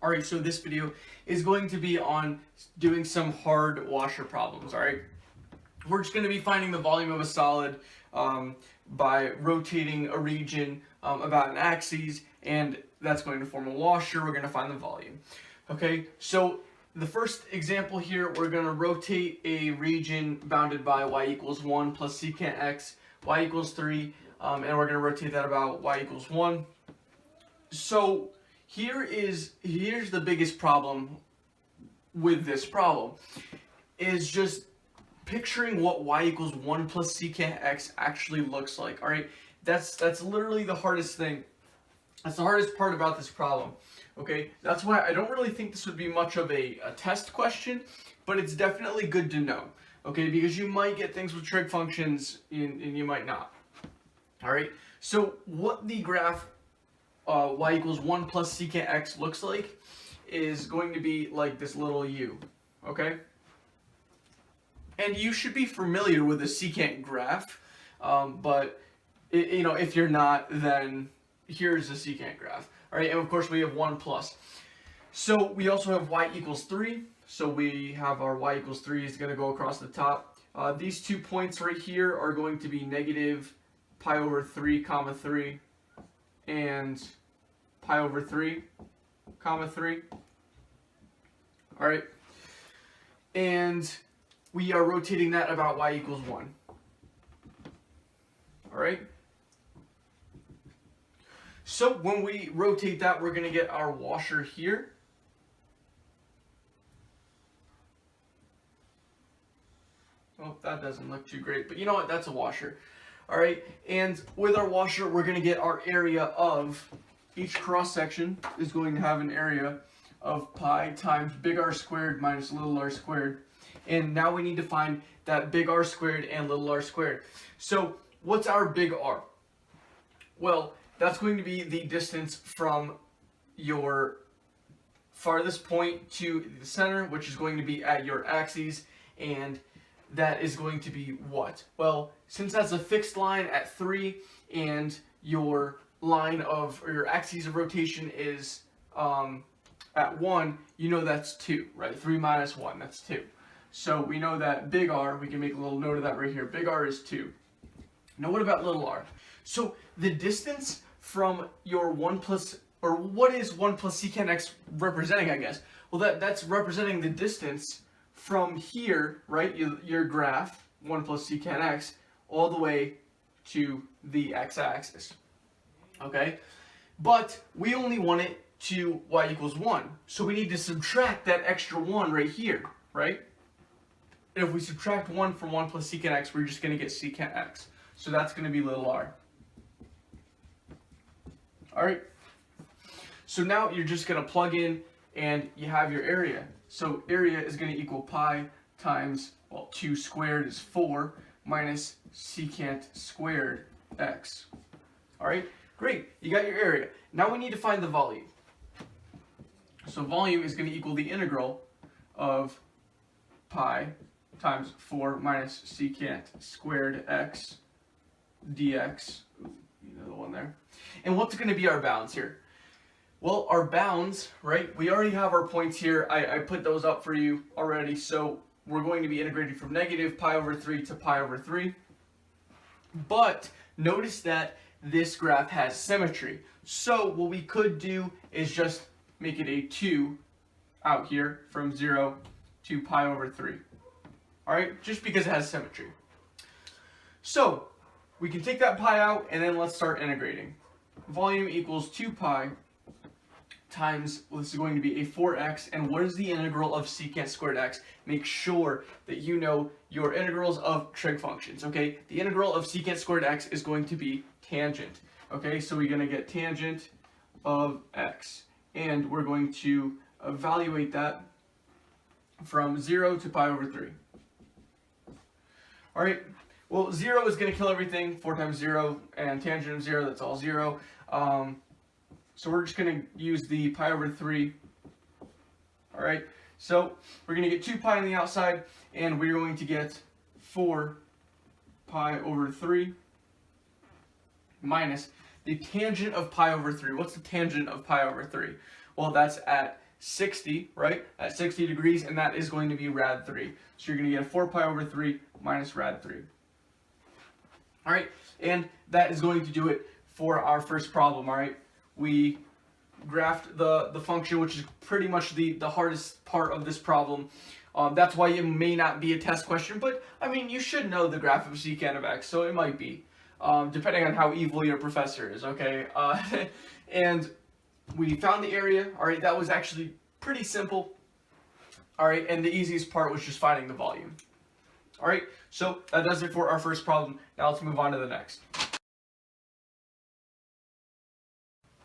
Alright, so this video is going to be on doing some hard washer problems, alright? We're just going to be finding the volume of a solid by rotating a region about an axis, and that's going to form a washer. We're going to find the volume. Okay, so the first example here, we're going to rotate a region bounded by y equals 1 plus secant x, y equals 3, and we're going to rotate that about y equals 1. So here's the biggest problem with this problem, is just picturing what y equals 1 plus secant x actually looks like. Alright, that's literally the hardest thing. That's the hardest part about this problem. Okay, that's why I don't really think this would be much of a test question, but it's definitely good to know. Okay, because you might get things with trig functions and you might not. Alright, so what the graph y equals 1 plus secant x looks like is going to be like this little u, okay? And you should be familiar with the secant graph, but if you're not, then here's the secant graph. All right, and of course we have 1 plus. So we also have y equals 3, so we have our y equals 3 is going to go across the top. These 2 points right here are going to be negative pi over 3 comma 3 and pi over 3 comma 3. All right, and we are rotating that about y equals 1. All right. So when we rotate that, we're going to get our washer here. Oh, that doesn't look too great, but you know what? That's a washer. All right. And with our washer, we're going to get our area of each cross section is going to have an area of pi times big R squared minus little r squared. And now we need to find that big R squared and little r squared. So what's our big R? Well, that's going to be the distance from your farthest point to the center, which is going to be at your axes, and that is going to be what? Well, since that's a fixed line at 3 and your your axis of rotation is at 1, you know that's 2, right? 3 minus 1, that's 2. So we know that big R, we can make a little note of that right here. Big R is 2. Now what about little r? So the distance from your 1 plus, or what is 1 plus secant x representing, I guess? Well, that's representing the distance from here, right, your graph, 1 plus secant x, all the way to the x-axis. Okay? But we only want it to y equals 1. So we need to subtract that extra 1 right here, right? And if we subtract 1 from 1 plus secant x, we're just going to get secant x. So that's going to be little r. Alright, so now you're just going to plug in and you have your area. So area is going to equal pi times, well, 2 squared is 4 minus secant squared x. Alright, great, you got your area. Now we need to find the volume. So volume is going to equal the integral of pi times 4 minus secant squared x dx. The one there. And what's going to be our bounds here? Well, our bounds, right, we already have our points here. I put those up for you already. So we're going to be integrating from negative pi over 3 to pi over 3. But notice that this graph has symmetry. So what we could do is just make it a 2 out here from 0 to pi over 3. All right, just because it has symmetry. So we can take that pi out, and then let's start integrating. Volume equals 2 pi times, well, this is going to be a 4x, and what is the integral of secant squared x? Make sure that you know your integrals of trig functions, okay? The integral of secant squared x is going to be tangent, okay? So we're going to get tangent of x, and we're going to evaluate that from 0 to pi over 3. All right. Well, 0 is going to kill everything. 4 times 0, and tangent of 0, that's all 0. So we're just going to use the pi over 3. All right. So we're going to get 2 pi on the outside, and we're going to get 4 pi over 3 minus the tangent of pi over 3. What's the tangent of pi over 3? Well, that's at 60, right, at 60 degrees, and that is going to be rad 3. So you're going to get 4 pi over 3 minus rad 3. All right, and that is going to do it for our first problem, all right? We graphed the function, which is pretty much the hardest part of this problem. That's why it may not be a test question, but I mean, you should know the graph of secant of x, so it might be, depending on how evil your professor is, okay? And we found the area, all right? That was actually pretty simple, all right? And the easiest part was just finding the volume. All right, so that does it for our first problem. Now let's move on to the next.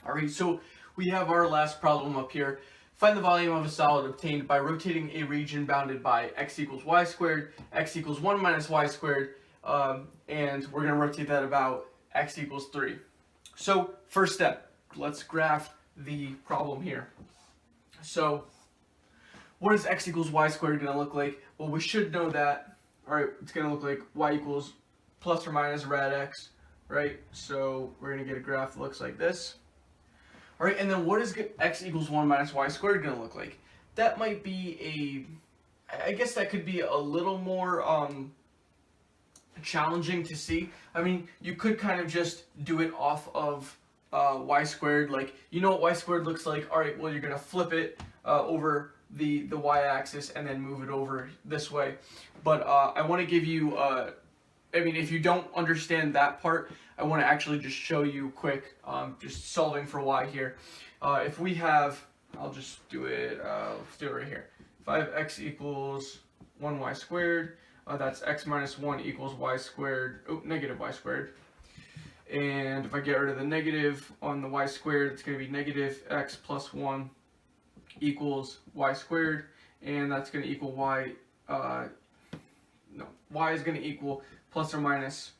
All right, so we have our last problem up here. Find the volume of a solid obtained by rotating a region bounded by x equals y squared, x equals 1 minus y squared, and we're going to rotate that about x equals 3. So first step, let's graph the problem here. So what is x equals y squared going to look like? Well, we should know that. All right, it's going to look like y equals plus or minus rad x, right? So we're going to get a graph that looks like this. All right, and then what is x equals 1 minus y squared going to look like? That might be I guess that could be a little more challenging to see. I mean, you could kind of just do it off of y squared. Like, you know what y squared looks like. All right, well, you're going to flip it over the y-axis and then move it over this way. But I want to give you, I mean, if you don't understand that part, I want to actually just show you quick, just solving for y here. If we have, I'll just do it, let's do it right here. If I have x equals 1y squared, that's x minus 1 equals y squared, negative y squared. And if I get rid of the negative on the y squared, it's going to be negative x plus 1 equals y squared, and that's going to equal y, y is going to equal plus or minus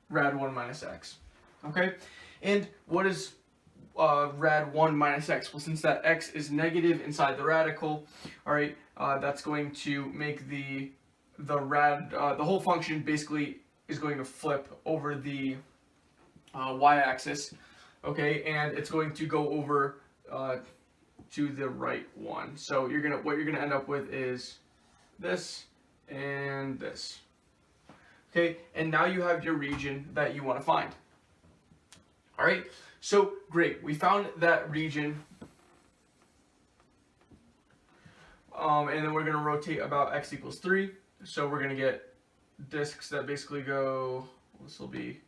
rad 1 minus x. Okay, and what is rad 1 minus x? Well, since that x is negative inside the radical, all right, that's going to make the whole function basically is going to flip over the y-axis, okay, and it's going to go over to the right one. So what you're gonna end up with is this and this. Okay, and now you have your region that you want to find. All right, so great, we found that region, and then we're gonna rotate about x equals 3. So we're gonna get discs that basically go. This will be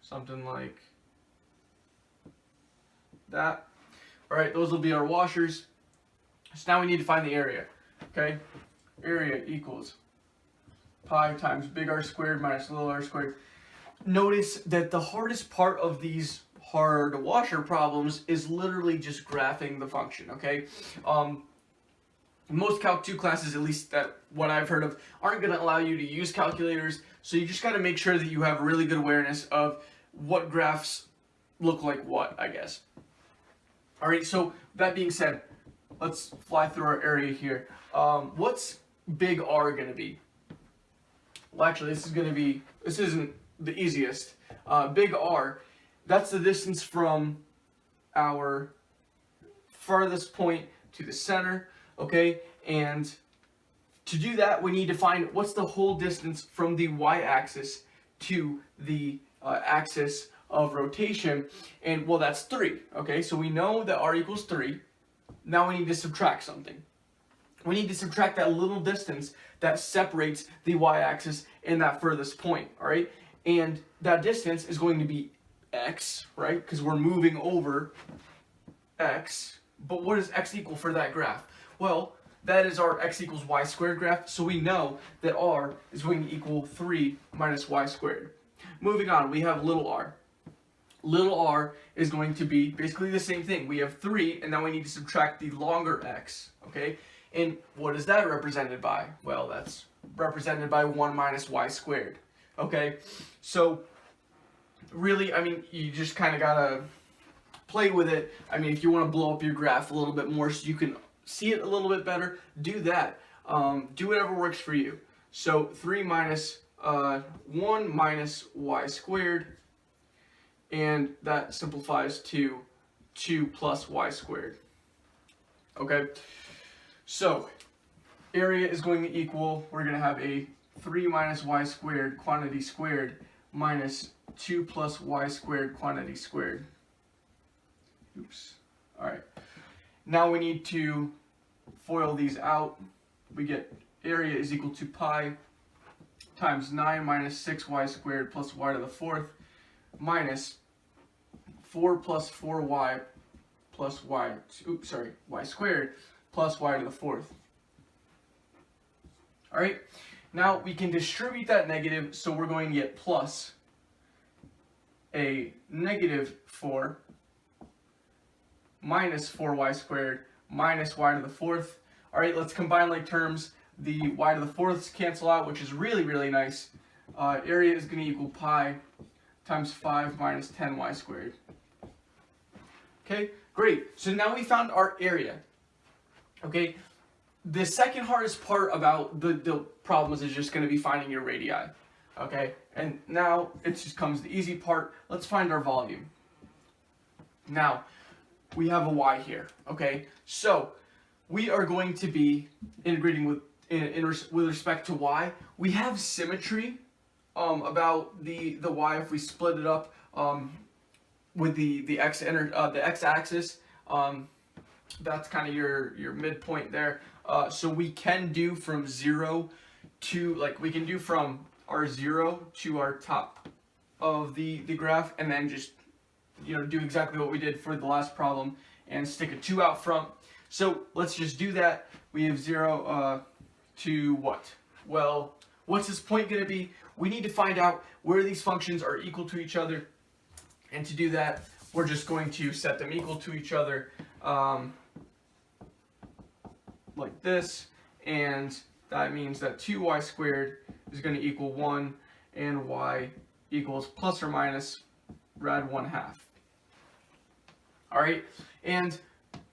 something like that. All right, those will be our washers. So now we need to find the area, okay? Area equals pi times big R squared minus little r squared. Notice that the hardest part of these hard washer problems is literally just graphing the function, okay? Most Calc 2 classes, at least that what I've heard of, aren't going to allow you to use calculators, so you just got to make sure that you have really good awareness of what graphs look like what, I guess. All right, so that being said, let's fly through our area here. What's big R going to be? Well, actually, this isn't the easiest. Big R, that's the distance from our farthest point to the center, okay? And to do that, we need to find what's the whole distance from the y-axis to the axis of rotation, and well, that's 3, okay? So we know that r equals 3. Now we need to subtract something. We need to subtract that little distance that separates the y-axis and that furthest point, all right? And that distance is going to be x, right? Because we're moving over x. But what does x equal for that graph? Well, that is our x equals y squared graph, so we know that r is going to equal 3 minus y squared. Moving on, we have little r. Little r is going to be basically the same thing. We have 3, and now we need to subtract the longer x, okay? And what is that represented by? Well, that's represented by 1 minus y squared, okay? So, really, I mean, you just kind of gotta play with it. I mean, if you want to blow up your graph a little bit more so you can see it a little bit better, do that. Do whatever works for you. So 3 minus 1 minus y squared, and that simplifies to 2 plus y squared. Okay, so area is going to equal, we're going to have a 3 minus y squared quantity squared minus 2 plus y squared quantity squared. Oops. All right. Now we need to FOIL these out. We get area is equal to pi times 9 minus 6y squared plus y to the fourth minus 4 plus 4y plus y, y squared plus y to the fourth. All right. Now we can distribute that negative, so we're going to get plus a negative 4 minus 4y squared minus y to the fourth. All right, let's combine like terms. The y to the fourths cancel out, which is really, really nice. Area is going to equal pi times 5 minus 10y squared. Okay, great. So now we found our area. Okay, the second hardest part about the problems is just going to be finding your radii. Okay, and now it just comes the easy part. Let's find our volume. Now, we have a y here. Okay, so we are going to be integrating with with respect to y. We have symmetry about the y if we split it up with the x-axis. That's kind of your midpoint there. So we can do from 0 to, like, we can do from our 0 to our top of the graph, and then just, you know, do exactly what we did for the last problem and stick a 2 out front. So let's just do that. We have 0 to what? Well, what's this point going to be? We need to find out where these functions are equal to each other, and to do that, we're just going to set them equal to each other like this, and that means that 2y squared is going to equal 1, and y equals plus or minus rad 1/2. All right, and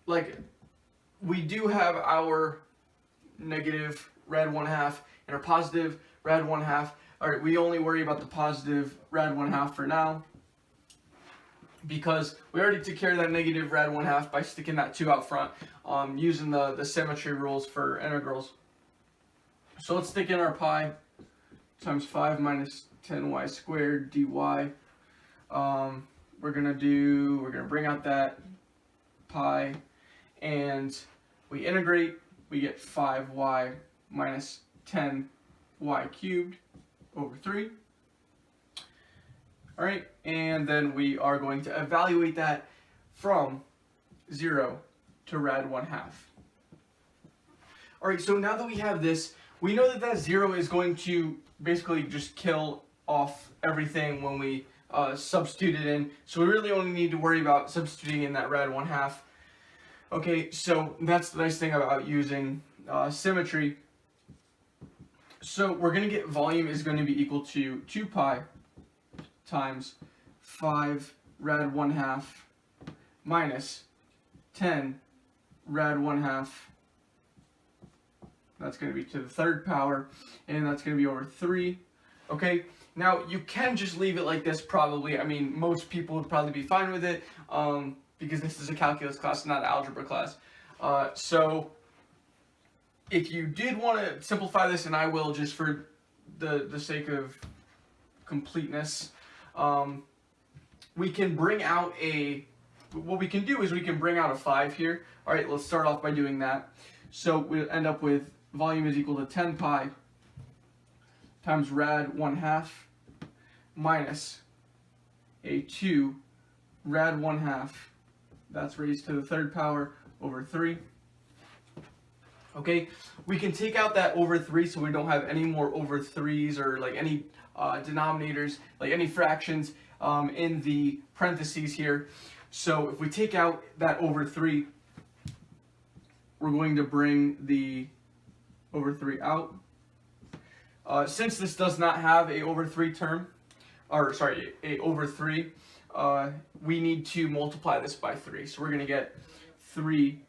like, we do have our negative rad 1/2 and our positive rad 1/2. All right, we only worry about the positive rad 1/2 for now, because we already took care of that negative rad 1/2 by sticking that 2 out front, using the symmetry rules for integrals. So let's stick in our pi times 5 minus 10y squared dy. We're gonna bring out that pi, and we integrate. We get 5y minus 10y cubed over 3. All right, and then we are going to evaluate that from 0 to rad 1/2. All right, so now that we have this, we know that that 0 is going to basically just kill off everything when we substitute it in. So we really only need to worry about substituting in that rad 1/2. Okay, so that's the nice thing about using symmetry. So we're going to get volume is going to be equal to 2 pi times 5 rad 1/2 minus 10 rad 1/2. That's going to be to the third power, and that's going to be over 3. Okay, now you can just leave it like this probably. I mean, most people would probably be fine with it, because this is a calculus class, not an algebra class. So if you did want to simplify this, and I will just for the sake of completeness, we can bring out what we can do is we can bring out a 5 here. All right, let's start off by doing that. So we'll end up with volume is equal to 10 pi times rad 1/2 minus a 2 rad 1/2. That's raised to the third power over 3. Okay, we can take out that over 3 so we don't have any more over 3s or like any denominators, like any fractions in the parentheses here. So if we take out that over 3, we're going to bring the over 3 out. Since this does not have a over 3 term, or sorry, a over 3, we need to multiply this by 3. So we're going to get 3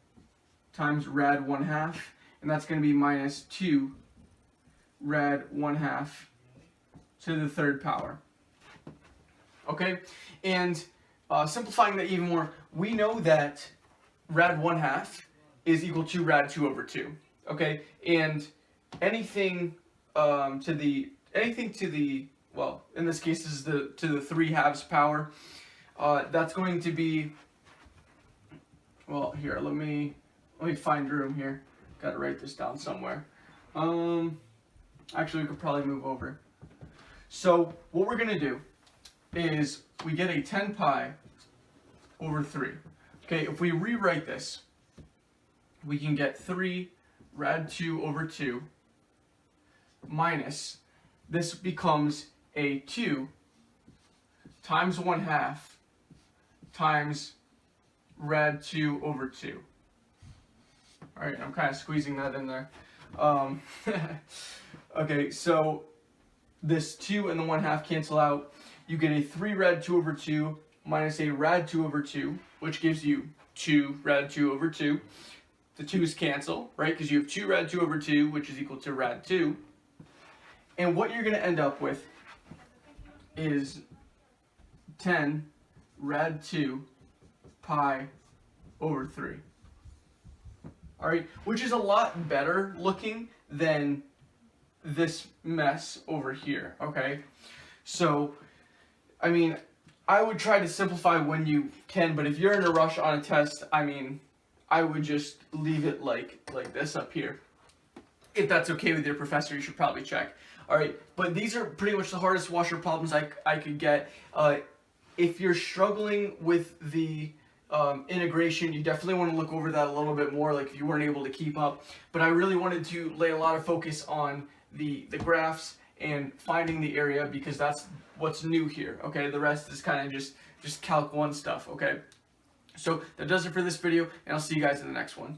times rad 1/2, and that's going to be minus 2 rad 1/2 to the third power. Okay, and simplifying that even more, we know that rad 1/2 is equal to rad 2 over 2. Okay, and anything to the, well, in this case, this is to the 3/2 power. That's going to be, well, here, let me find room here. Got to write this down somewhere. Actually, we could probably move over. So what we're gonna do is we get a 10 pi over 3. Okay, if we rewrite this, we can get 3 rad 2 over 2 minus, this becomes a 2 times 1/2 times rad 2 over 2. Alright, I'm kind of squeezing that in there. Okay, so this 2 and the 1/2 cancel out. You get a 3 rad 2 over 2 minus a rad 2 over 2, which gives you 2 rad 2 over 2. The 2's cancel, right? Because you have 2 rad 2 over 2, which is equal to rad 2. And what you're going to end up with is 10 rad 2 pi over 3. Alright, which is a lot better looking than this mess over here, okay? So, I mean, I would try to simplify when you can, but if you're in a rush on a test, I mean, I would just leave it like this up here. If that's okay with your professor, you should probably check. Alright, but these are pretty much the hardest washer problems I could get. If you're struggling with the integration, you definitely want to look over that a little bit more, like if you weren't able to keep up. But I really wanted to lay a lot of focus on the graphs and finding the area, because that's what's new here, okay? The rest is kind of just Calc 1 stuff, okay? So that does it for this video, and I'll see you guys in the next one.